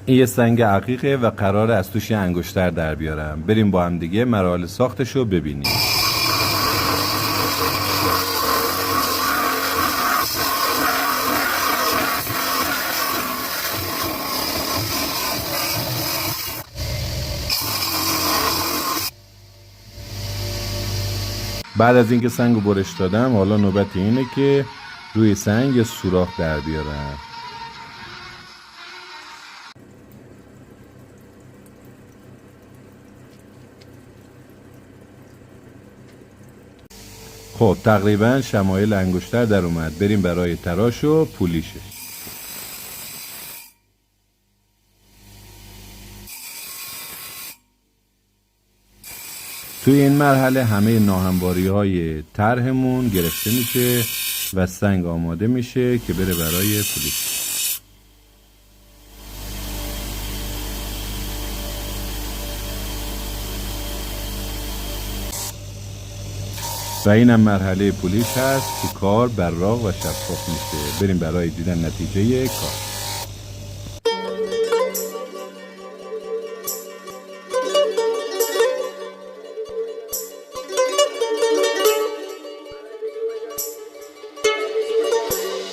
این یه سنگ عقیقه و قراره از توش یه انگشتر در بیارم. بریم با هم دیگه مراحل ساختش رو ببینیم. بعد از اینکه سنگ رو برش دادم، حالا نوبت اینه که روی سنگ یه سوراخ در بیارم. خب تقریبا شمایل انگشتر در اومد. بریم برای تراش و پولیشش. توی این مرحله همه ناهمواری های طرحمون گرفته میشه و سنگ آماده میشه که بره برای پولیش. و اینم مرحله پولیش هست که کار براق و شفاف میشه. بریم برای دیدن نتیجه کار.